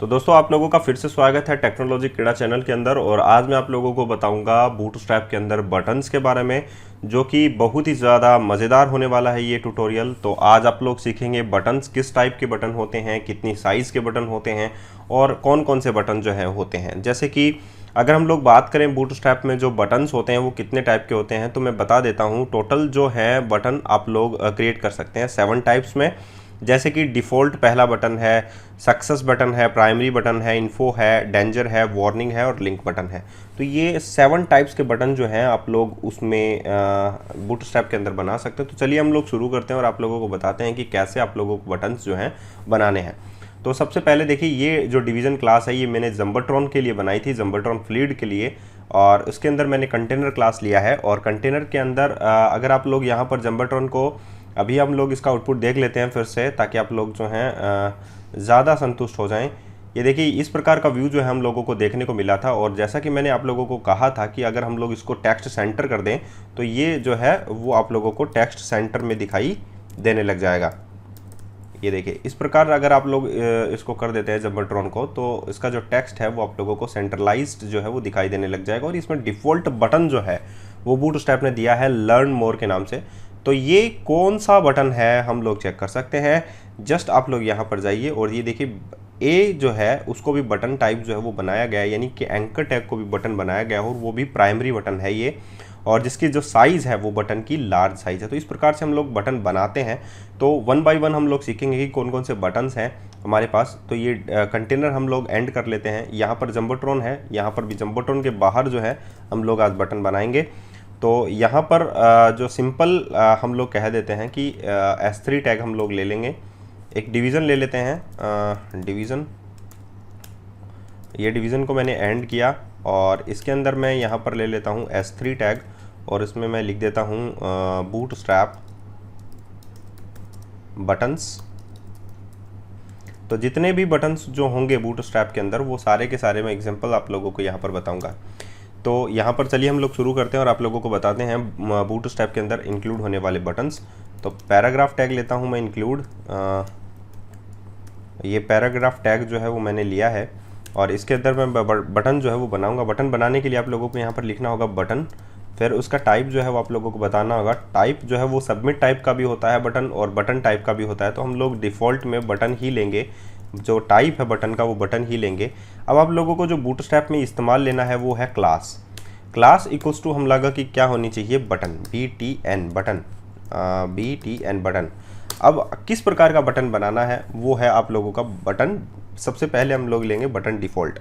तो दोस्तों आप लोगों का फिर से स्वागत है टेक्नोलॉजी क्रीड़ा चैनल के अंदर। और आज मैं आप लोगों को बताऊंगा बूटस्ट्रैप के अंदर बटन्स के बारे में, जो कि बहुत ही ज़्यादा मज़ेदार होने वाला है ये ट्यूटोरियल। तो आज आप लोग सीखेंगे बटन्स किस टाइप के बटन होते हैं, कितनी साइज़ के बटन होते हैं और कौन कौन से बटन जो है होते हैं। जैसे कि अगर हम लोग बात करें बूटस्ट्रैप में जो बटन्स होते हैं वो कितने टाइप के होते हैं, तो मैं बता देता हूँ। टोटल जो है बटन आप लोग क्रिएट कर सकते हैं 7 टाइप्स में। जैसे कि डिफ़ॉल्ट पहला बटन है, सक्सेस बटन है, प्राइमरी बटन है, इन्फो है, डेंजर है, वार्निंग है और लिंक बटन है। तो ये 7 टाइप्स के बटन जो हैं आप लोग उसमें बूटस्ट्रैप के अंदर बना सकते हैं। तो चलिए हम लोग शुरू करते हैं और आप लोगों को बताते हैं कि कैसे आप लोगों को बटन्स जो हैं बनाने हैं। तो सबसे पहले देखिए, ये जो डिवीज़न क्लास है ये मैंने जम्बोट्रॉन के लिए बनाई थी, जम्बोट्रॉन फ्लीड के लिए। और उसके अंदर मैंने कंटेनर क्लास लिया है। और कंटेनर के अंदर अगर आप लोग यहाँ पर जम्बोट्रॉन को, अभी हम लोग इसका आउटपुट देख लेते हैं फिर से, ताकि आप लोग जो हैं ज़्यादा संतुष्ट हो जाएं। ये देखिए, इस प्रकार का व्यू जो है हम लोगों को देखने को मिला था। और जैसा कि मैंने आप लोगों को कहा था कि अगर हम लोग इसको टेक्स्ट सेंटर कर दें तो ये जो है वो आप लोगों को टेक्स्ट सेंटर में दिखाई देने लग जाएगा। ये देखिए, इस प्रकार अगर आप लोग इसको कर देते हैं जम्बोट्रॉन को, तो इसका जो टेक्स्ट है वो आप लोगों को सेंट्रलाइज्ड जो है वो दिखाई देने लग जाएगा। और इसमें डिफ़ॉल्ट बटन जो है वो बूटस्ट्रैप ने दिया है लर्न मोर के नाम से। तो ये कौन सा बटन है हम लोग चेक कर सकते हैं। जस्ट आप लोग यहाँ पर जाइए और ये देखिए, ए जो है उसको भी बटन टाइप जो है वो बनाया गया है, यानी कि एंकर टैग को भी बटन बनाया गया है और वो भी प्राइमरी बटन है ये। और जिसकी जो साइज़ है वो बटन की लार्ज साइज़ है। तो इस प्रकार से हम लोग बटन बनाते हैं। तो 1 बाय 1 हम लोग सीखेंगे कि कौन कौन से बटन्स हैं हमारे पास। तो ये कंटेनर हम लोग एंड कर लेते हैं। यहाँ पर जम्बोट्रॉन है, यहाँ पर भी जम्बोट्रॉन के बाहर जो है हम लोग आज बटन बनाएंगे। तो यहाँ पर जो सिंपल हम लोग कह देते हैं कि S3 टैग हम लोग ले लेंगे। एक डिवीज़न ले लेते हैं, डिवीज़न। ये डिवीज़न को मैंने एंड किया और इसके अंदर मैं यहाँ पर ले लेता हूँ S3 टैग और इसमें मैं लिख देता हूँ बूटस्ट्रैप बटन्स। तो जितने भी बटन्स जो होंगे बूटस्ट्रैप के अंदर वो सारे के सारे मैं एग्जांपल आप लोगों को यहाँ पर बताऊँगा। तो यहाँ पर चलिए हम लोग शुरू करते हैं और आप लोगों को बताते हैं बूटस्ट्रैप के अंदर इंक्लूड होने वाले बटन्स। तो पैराग्राफ टैग लेता हूँ मैं इंक्लूड। ये पैराग्राफ टैग जो है वो मैंने लिया है और इसके अंदर मैं बटन जो है वो बनाऊंगा। बटन बनाने के लिए आप लोगों को यहाँ पर लिखना होगा बटन, फिर उसका टाइप जो है वो आप लोगों को बताना होगा। टाइप जो है वो सबमिट टाइप का भी होता है बटन और बटन टाइप का भी होता है। तो हम लोग डिफ़ॉल्ट में बटन ही लेंगे, जो टाइप है बटन का वो बटन ही लेंगे। अब आप लोगों को जो बूटस्ट्रैप में इस्तेमाल लेना है वो है क्लास। क्लास इक्वल्स टू हम लगा कि क्या होनी चाहिए, button, BTN button, BTN button. अब किस प्रकार का बटन बनाना है वो है आप लोगों का बटन। सबसे पहले हम लोग लेंगे बटन डिफ़ॉल्ट।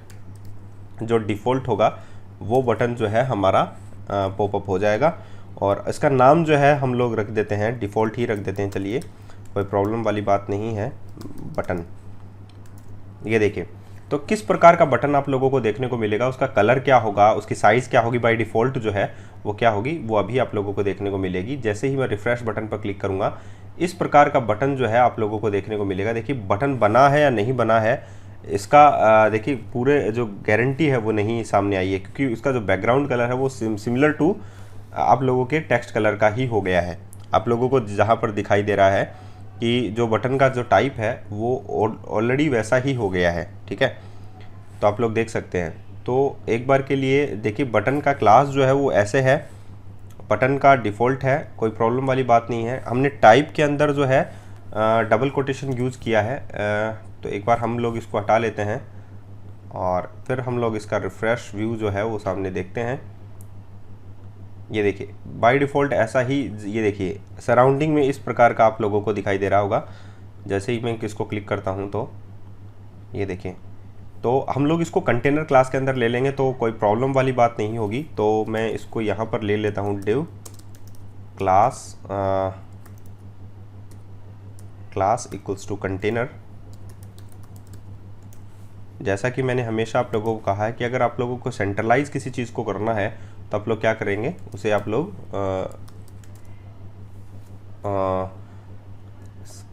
जो डिफ़ॉल्ट होगा वो बटन जो है हमारा पॉपअप हो जाएगा और इसका नाम जो है हम लोग रख देते हैं, डिफ़ॉल्ट ही रख देते हैं। चलिए, कोई प्रॉब्लम वाली बात नहीं है, बटन। ये देखिए, तो किस प्रकार का बटन आप लोगों को देखने को मिलेगा, उसका कलर क्या होगा, उसकी साइज़ क्या होगी, बाय डिफ़ॉल्ट जो है वो क्या होगी, वो अभी आप लोगों को देखने को मिलेगी। जैसे ही मैं रिफ़्रेश बटन पर क्लिक करूँगा, इस प्रकार का बटन जो है आप लोगों को देखने को मिलेगा। देखिए, बटन बना है या नहीं बना है इसका देखिए पूरे जो गारंटी है वो नहीं सामने आई है, क्योंकि इसका जो बैकग्राउंड कलर है वो सिमिलर टू आप लोगों के टेक्स्ट कलर का ही हो गया है। आप लोगों को जहाँ पर दिखाई दे रहा है कि जो बटन का जो टाइप है वो ऑलरेडी वैसा ही हो गया है, ठीक है। तो आप लोग देख सकते हैं। तो एक बार के लिए देखिए, बटन का क्लास जो है वो ऐसे है, बटन का डिफ़ॉल्ट है, कोई प्रॉब्लम वाली बात नहीं है। हमने टाइप के अंदर जो है डबल कोटेशन यूज़ किया है। तो एक बार हम लोग इसको हटा लेते हैं और फिर हम लोग इसका रिफ़्रेश व्यू जो है वो सामने देखते हैं। ये देखिए, बाय डिफ़ॉल्ट ऐसा ही, ये देखिए सराउंडिंग में इस प्रकार का आप लोगों को दिखाई दे रहा होगा। जैसे ही मैं इसको क्लिक करता हूँ तो ये देखिए, तो हम लोग इसको कंटेनर क्लास के अंदर ले लेंगे तो कोई प्रॉब्लम वाली बात नहीं होगी। तो मैं इसको यहाँ पर ले लेता हूँ, div class, class equals to container. जैसा कि मैंने हमेशा आप लोगों को कहा है कि अगर आप लोगों को सेंट्रलाइज किसी चीज़ को करना है तो आप लोग क्या करेंगे, उसे आप लोग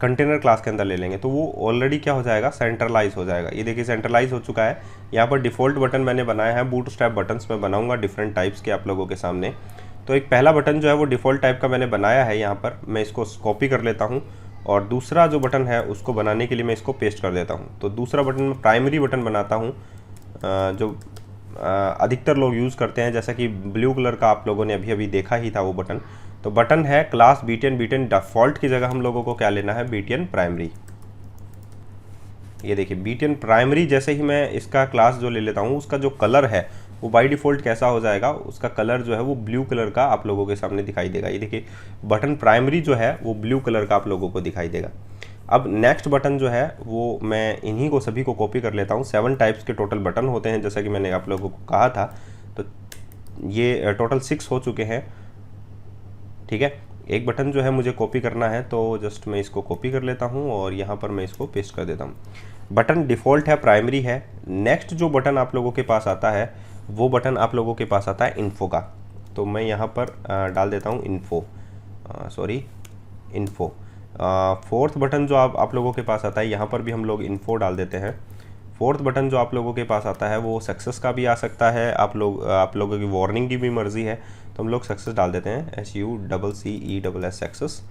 कंटेनर क्लास के अंदर ले लेंगे तो वो ऑलरेडी क्या हो जाएगा, सेंट्रलाइज हो जाएगा। ये देखिए सेंट्रलाइज हो चुका है। यहाँ पर डिफ़ॉल्ट बटन मैंने बनाया है, बूटस्ट्रैप बटन्स मैं बनाऊंगा डिफरेंट टाइप्स के आप लोगों के सामने। तो एक पहला बटन जो है वो डिफ़ॉल्ट टाइप का मैंने बनाया है। यहाँ पर मैं इसको कॉपी कर लेता हूँ और दूसरा जो बटन है उसको बनाने के लिए मैं इसको पेस्ट कर देता हूँ। तो दूसरा बटन मैं प्राइमरी बटन बनाता हूँ, जो अधिकतर लोग यूज़ करते हैं, जैसा कि ब्लू कलर का आप लोगों ने अभी अभी देखा ही था वो बटन। तो बटन है क्लास BTN। BTN डिफ़ॉल्ट की जगह हम लोगों को क्या लेना है, BTN प्राइमरी। ये देखिए BTN प्राइमरी जैसे ही मैं इसका क्लास जो ले लेता हूँ, उसका जो कलर है वो बाय डिफ़ॉल्ट कैसा हो जाएगा, उसका कलर जो है वो ब्लू कलर का आप लोगों के सामने दिखाई देगा। ये देखिए बटन प्राइमरी जो है वो ब्लू कलर का आप लोगों को दिखाई देगा। अब नेक्स्ट बटन जो है वो मैं इन्हीं को सभी को कॉपी कर लेता हूँ। 7 टाइप्स के टोटल बटन होते हैं, जैसा कि मैंने आप लोगों को कहा था। तो ये टोटल 6 हो चुके हैं, ठीक है। एक बटन जो है मुझे कॉपी करना है, तो जस्ट मैं इसको कॉपी कर लेता हूँ और यहाँ पर मैं इसको पेस्ट कर देता हूँ। बटन डिफ़ॉल्ट है, प्राइमरी है। नेक्स्ट जो बटन आप लोगों के पास आता है वो बटन आप लोगों के पास आता है इन्फो का। तो मैं यहाँ पर डाल देता हूँ इन्फो, इन्फो। फोर्थ बटन जो आप लोगों के पास आता है, यहाँ पर भी हम लोग इन्फो डाल देते हैं। फोर्थ बटन जो आप लोगों के पास आता है वो सक्सेस का भी आ सकता है, आप लोगों की वार्निंग की भी मर्ज़ी है, तो हम लोग सक्सेस डाल देते हैं, SUCCESS सक्सेस।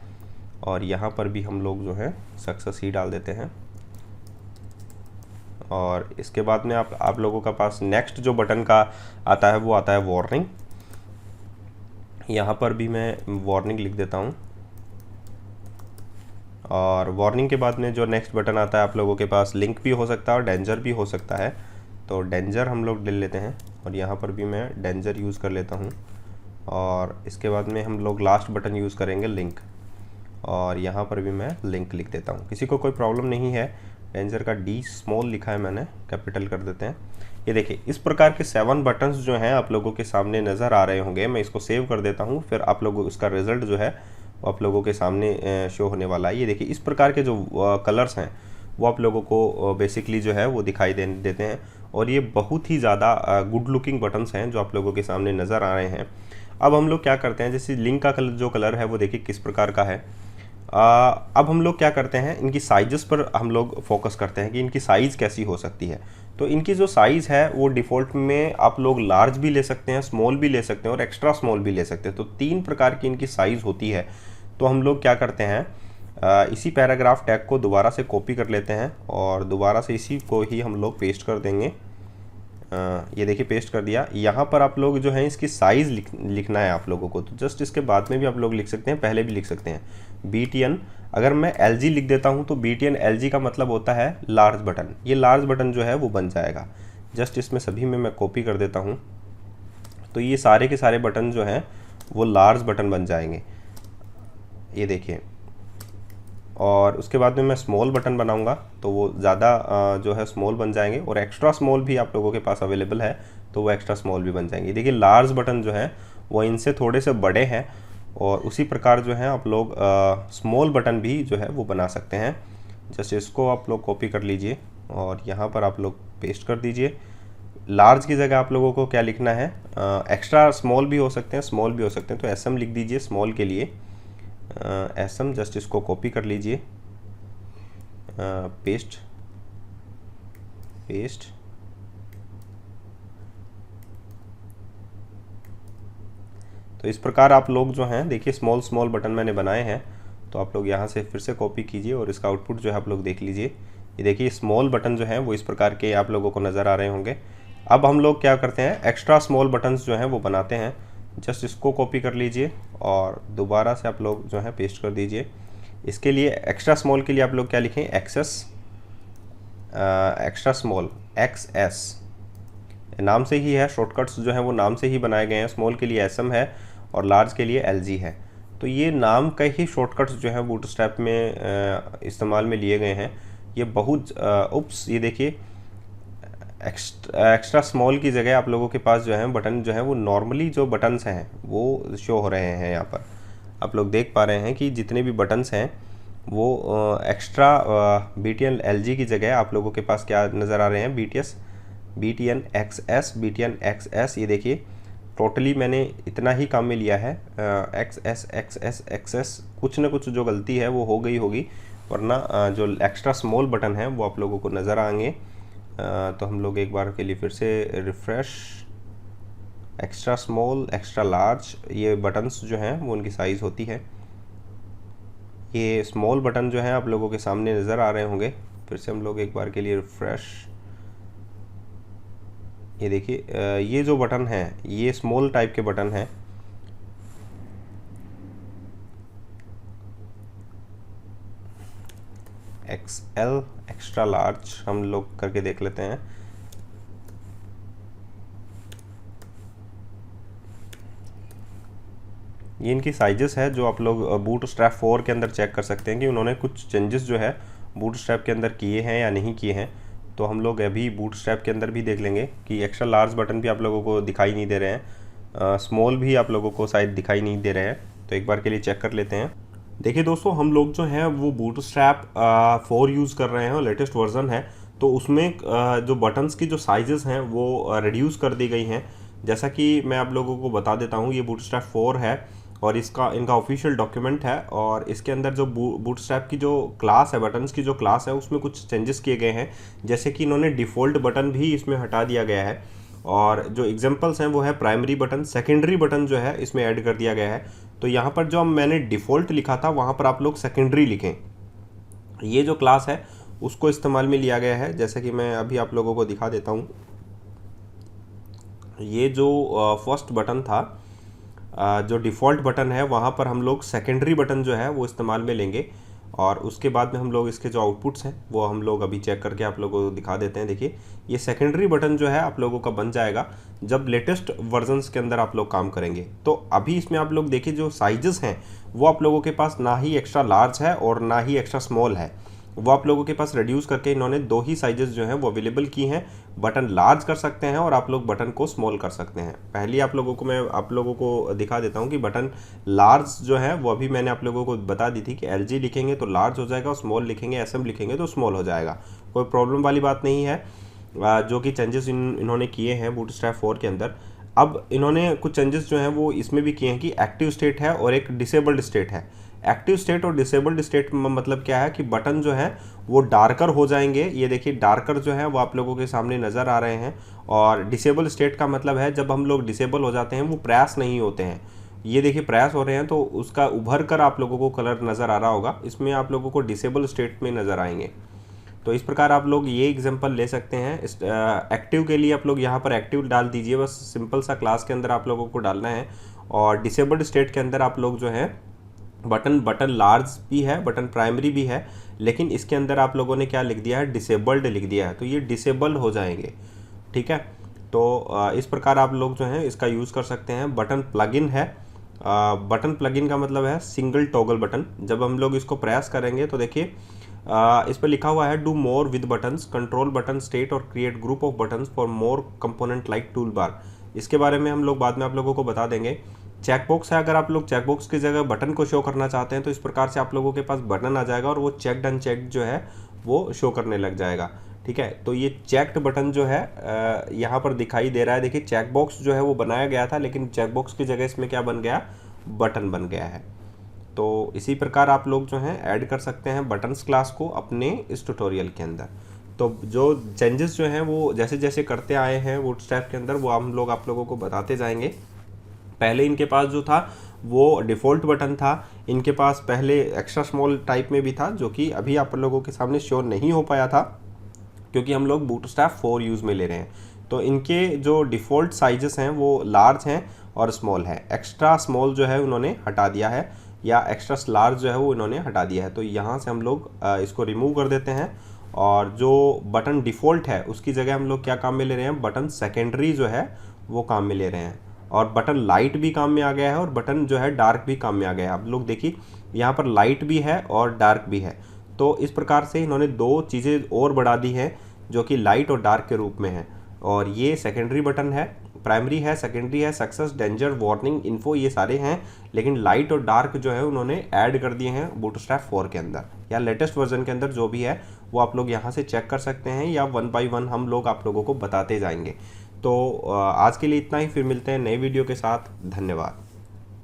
और यहाँ पर भी हम लोग जो है सक्सेस ही डाल देते हैं। और इसके बाद में आप लोगों का पास नेक्स्ट जो बटन का आता है वो आता है वार्निंग। यहाँ पर भी मैं वार्निंग लिख देता हूँ। और वार्निंग के बाद में जो नेक्स्ट बटन आता है आप लोगों के पास लिंक भी हो सकता है और डेंजर भी हो सकता है। तो डेंजर हम लोग ले लेते हैं और यहाँ पर भी मैं डेंजर यूज़ कर लेता हूँ। और इसके बाद में हम लोग लास्ट बटन यूज़ करेंगे लिंक, और यहाँ पर भी मैं लिंक लिख देता हूँ। किसी को कोई प्रॉब्लम नहीं है, डेंजर का D स्मॉल लिखा है मैंने, कैपिटल कर देते हैं। ये देखिए इस प्रकार के 7 बटन्स जो हैं आप लोगों के सामने नज़र आ रहे होंगे। मैं इसको सेव कर देता हूँ, फिर आप लोगों उसका रिज़ल्ट जो है वो आप लोगों के सामने शो होने वाला है। ये देखिए इस प्रकार के जो कलर्स हैं वो आप लोगों को बेसिकली जो है वो दिखाई देते हैं। और ये बहुत ही ज़्यादा गुड लुकिंग बटन्स हैं जो आप लोगों के सामने नज़र आ रहे हैं। अब हम लोग क्या करते हैं, जैसे लिंक का जो कलर है वो देखिए किस प्रकार का है। अब हम लोग क्या करते हैं, इनकी साइज़ पर हम लोग फोकस करते हैं कि इनकी साइज़ कैसी हो सकती है। तो इनकी जो साइज़ है वो डिफ़ॉल्ट में आप लोग लार्ज भी ले सकते हैं, स्मॉल भी ले सकते हैं और एक्स्ट्रा स्मॉल भी ले सकते हैं। तो 3 प्रकार की इनकी साइज़ होती है। तो हम लोग क्या करते हैं, इसी पैराग्राफ टैग को दोबारा से कॉपी कर लेते हैं और दोबारा से इसी को ही हम लोग पेस्ट कर देंगे। ये देखिए पेस्ट कर दिया। यहाँ पर आप लोग जो है इसकी साइज़ लिखना है आप लोगों को। तो जस्ट इसके बाद में भी आप लोग लिख सकते हैं, पहले भी लिख सकते हैं। BTN अगर मैं LG लिख देता हूँ तो BTN LG का मतलब होता है लार्ज बटन। ये लार्ज बटन जो है वो बन जाएगा। जस्ट इसमें सभी में मैं कॉपी कर देता हूँ, तो ये सारे के सारे बटन जो हैं वो लार्ज बटन बन जाएंगे, ये देखिए। और उसके बाद में मैं स्मॉल बटन बनाऊंगा तो वो ज़्यादा जो है स्मॉल बन जाएंगे, और एक्स्ट्रा स्मॉल भी आप लोगों के पास अवेलेबल है तो वो एक्स्ट्रा स्मॉल भी बन जाएंगे। देखिए लार्ज बटन जो है वो इनसे थोड़े से बड़े हैं, और उसी प्रकार जो है आप लोग स्मॉल बटन भी जो है वो बना सकते हैं। जैसे इसको आप लोग कॉपी कर लीजिए और यहाँ पर आप लोग पेस्ट कर दीजिए। लार्ज की जगह आप लोगों को क्या लिखना है, एक्स्ट्रा स्मॉल भी हो सकते हैं, स्मॉल भी हो सकते हैं। तो SM लिख दीजिए स्मॉल के लिए, SM। जस्ट इसको कॉपी कर लीजिए, पेस्ट पेस्ट। तो इस प्रकार आप लोग जो हैं देखिए स्मॉल बटन मैंने बनाए हैं। तो आप लोग यहाँ से फिर से कॉपी कीजिए और इसका आउटपुट जो है आप लोग देख लीजिए। ये देखिए स्मॉल बटन जो हैं वो इस प्रकार के आप लोगों को नज़र आ रहे होंगे। अब हम लोग क्या करते हैं, एक्स्ट्रा स्मॉल बटन्स जो हैं वो बनाते हैं। जस्ट इसको कॉपी कर लीजिए और दोबारा से आप लोग जो है पेस्ट कर दीजिए। इसके लिए एक्स्ट्रा स्मॉल के लिए आप लोग क्या लिखें, एक्स्ट्रा स्मॉल XS नाम से ही है, शॉर्टकट्स जो हैं वो नाम से ही बनाए गए हैं। स्मॉल के लिए SM है और लार्ज के लिए LG है। तो ये नाम का ही शॉर्टकट्स जो है बूटस्ट्रैप में इस्तेमाल में लिए गए हैं। ये बहुत ये देखिए एक्स्ट्रा स्मॉल की जगह आप लोगों के पास जो है बटन जो है वो नॉर्मली जो बटन्स हैं वो शो हो रहे हैं। यहाँ पर आप लोग देख पा रहे हैं कि जितने भी बटन्स हैं वो एक्स्ट्रा BTN LG की जगह आप लोगों के पास क्या नज़र आ रहे हैं, BTN XS। ये देखिए टोटली मैंने इतना ही काम में लिया है, XS कुछ ना कुछ जो गलती है वो हो गई होगी, वरना जो एक्स्ट्रा स्मॉल बटन है वो आप लोगों को नज़र आएंगे। तो हम लोग एक बार के लिए फिर से refresh, extra small extra large ये बटन्स जो हैं वो उनकी साइज़ होती है। ये स्मॉल बटन जो है आप लोगों के सामने नज़र आ रहे होंगे। फिर से हम लोग एक बार के लिए रिफ्रेश, ये देखिए ये जो बटन है ये स्मॉल टाइप के बटन है। XL, एक्स्ट्रा लार्ज हम लोग करके देख लेते हैं। ये इनकी साइजेस है जो आप लोग बूटस्ट्रैप 4 के अंदर चेक कर सकते हैं कि उन्होंने कुछ चेंजेस जो है बूटस्ट्रैप के अंदर किए हैं या नहीं किए हैं। तो हम लोग अभी बूटस्ट्रैप के अंदर भी देख लेंगे कि एक्स्ट्रा लार्ज बटन भी आप लोगों को दिखाई नहीं दे रहे हैं, स्मॉल भी आप लोगों को शायद दिखाई नहीं दे रहे हैं। तो एक बार के लिए चेक कर लेते हैं। देखिए दोस्तों, हम लोग जो हैं वो बूटस्ट्रैप 4 यूज़ कर रहे हैं और लेटेस्ट वर्जन है। तो उसमें जो बटन्स की जो साइजेस हैं वो रिड्यूस कर दी गई हैं। जैसा कि मैं आप लोगों को बता देता हूँ, ये बूटस्ट्रैप 4 है और इनका ऑफिशियल डॉक्यूमेंट है। और इसके अंदर जो बूटस्ट्रैप की जो क्लास है, बटन्स की जो क्लास है, उसमें कुछ चेंजेस किए गए हैं। जैसे कि इन्होंने डिफ़ॉल्ट बटन भी इसमें हटा दिया गया है और जो एग्जांपल्स हैं वो है प्राइमरी बटन, सेकेंडरी बटन जो है इसमें ऐड कर दिया गया है। तो यहाँ पर जो मैंने डिफ़ॉल्ट लिखा था वहाँ पर आप लोग सेकेंडरी लिखें। ये जो क्लास है उसको इस्तेमाल में लिया गया है। जैसे कि मैं अभी आप लोगों को दिखा देता हूँ, ये जो फर्स्ट बटन था, जो डिफ़ॉल्ट बटन है वहाँ पर हम लोग सेकेंडरी बटन जो है वो इस्तेमाल में लेंगे और उसके बाद में हम लोग इसके जो आउटपुट्स हैं वो हम लोग अभी चेक करके आप लोगों को दिखा देते हैं। देखिए ये सेकेंडरी बटन जो है आप लोगों का बन जाएगा जब लेटेस्ट वर्जन्स के अंदर आप लोग काम करेंगे। तो अभी इसमें आप लोग देखिए जो साइजेस हैं वो आप लोगों के पास ना ही एक्स्ट्रा लार्ज है और ना ही एक्स्ट्रा स्मॉल है, वो आप लोगों के पास रिड्यूस करके इन्होंने 2 ही साइजेस जो हैं वो अवेलेबल की हैं। बटन लार्ज कर सकते हैं और आप लोग बटन को स्मॉल कर सकते हैं। पहले आप लोगों को मैं आप लोगों को दिखा देता हूं कि बटन लार्ज जो है वो अभी मैंने आप लोगों को बता दी थी कि LG लिखेंगे तो लार्ज हो जाएगा और स्मॉल लिखेंगे, SM लिखेंगे तो स्मॉल हो जाएगा। कोई प्रॉब्लम वाली बात नहीं है। जो कि चेंजेस इन्होंने किए हैं बूटस्ट्रैप 4 के अंदर। अब इन्होंने कुछ चेंजेस जो हैं वो इसमें भी किए हैं कि एक्टिव स्टेट है और एक डिसेबल्ड स्टेट है। एक्टिव स्टेट और डिसेबल्ड स्टेट में मतलब क्या है कि बटन जो है वो डार्कर हो जाएंगे। ये देखिए डार्कर जो है वो आप लोगों के सामने नज़र आ रहे हैं। और डिसेबल स्टेट का मतलब है जब हम लोग डिसेबल हो जाते हैं वो प्रयास नहीं होते हैं। ये देखिए प्रयास हो रहे हैं तो उसका उभर कर आप लोगों को कलर नज़र आ रहा होगा, इसमें आप लोगों को डिसेबल स्टेट में नज़र आएंगे। तो इस प्रकार आप लोग ये एग्जांपल ले सकते हैं। एक्टिव के लिए आप लोग यहाँ पर एक्टिव डाल दीजिए, बस सिंपल सा क्लास के अंदर आप लोगों को डालना है। और डिसेबल्ड स्टेट के अंदर आप लोग जो है बटन लार्ज भी है, बटन प्राइमरी भी है, लेकिन इसके अंदर आप लोगों ने क्या लिख दिया है, डिसेबल्ड लिख दिया है। तो ये डिसेबल हो जाएंगे, ठीक है। तो इस प्रकार आप लोग जो है इसका यूज़ कर सकते हैं। बटन प्लगइन है। बटन प्लगइन का मतलब है सिंगल टॉगल बटन। जब हम लोग इसको प्रयास करेंगे तो देखिए इस पर लिखा हुआ है do more with buttons, control button state और create group of buttons for more component like toolbar. इसके बारे में हम लोग बाद में आप लोगों को बता देंगे। चेकबॉक्स है, अगर आप लोग चेकबॉक्स की जगह बटन को शो करना चाहते हैं तो इस प्रकार से आप लोगों के पास बटन आ जाएगा और वो चेक्ड अनचेक्ड जो है वो शो करने लग जाएगा, ठीक है। तो ये चेक्ड बटन जो है यहाँ पर दिखाई दे रहा है। देखिए चेकबॉक्स जो है वो बनाया गया था, लेकिन चेकबॉक्स की जगह इसमें क्या बन गया, बटन बन गया है। तो इसी प्रकार आप लोग जो हैं ऐड कर सकते हैं बटन्स क्लास को अपने इस ट्यूटोरियल के अंदर। तो जो चेंजेस जो हैं वो जैसे जैसे करते आए हैं बूटस्ट्रैप के अंदर वो हम लोग आप लोगों को बताते जाएंगे। पहले इनके पास जो था वो डिफ़ॉल्ट बटन था, इनके पास पहले एक्स्ट्रा स्मॉल टाइप में भी था जो कि अभी आप लोगों के सामने शो नहीं हो पाया था क्योंकि हम लोग बूटस्ट्रैप 4 यूज़ में ले रहे हैं। तो इनके जो डिफ़ॉल्ट साइजेस हैं वो लार्ज हैं और स्मॉल है। एक्स्ट्रा स्मॉल जो है उन्होंने हटा दिया है या एक्स्ट्रा लार्ज जो है वो इन्होंने हटा दिया है। तो यहाँ से हम लोग इसको रिमूव कर देते हैं और जो बटन डिफ़ॉल्ट है उसकी जगह हम लोग क्या काम में ले रहे हैं, बटन सेकेंडरी जो है वो काम में ले रहे हैं। और बटन लाइट भी काम में आ गया है और बटन जो है डार्क भी काम में आ गया है। आप लोग देखिए यहाँ पर लाइट भी है और डार्क भी है। तो इस प्रकार से इन्होंने 2 चीज़ें और बढ़ा दी हैं जो कि लाइट और डार्क के रूप में है। और ये सेकेंडरी बटन है, प्राइमरी है, सेकेंडरी है, सक्सेस, डेंजर, वार्निंग, इन्फो, ये सारे हैं। लेकिन लाइट और डार्क जो है उन्होंने ऐड कर दिए हैं बूटस्ट्रैप 4 के अंदर या लेटेस्ट वर्जन के अंदर जो भी है वो आप लोग यहाँ से चेक कर सकते हैं या 1 बाय 1 हम लोग आप लोगों को बताते जाएंगे। तो आज के लिए इतना ही, फिर मिलते हैं नए वीडियो के साथ। धन्यवाद।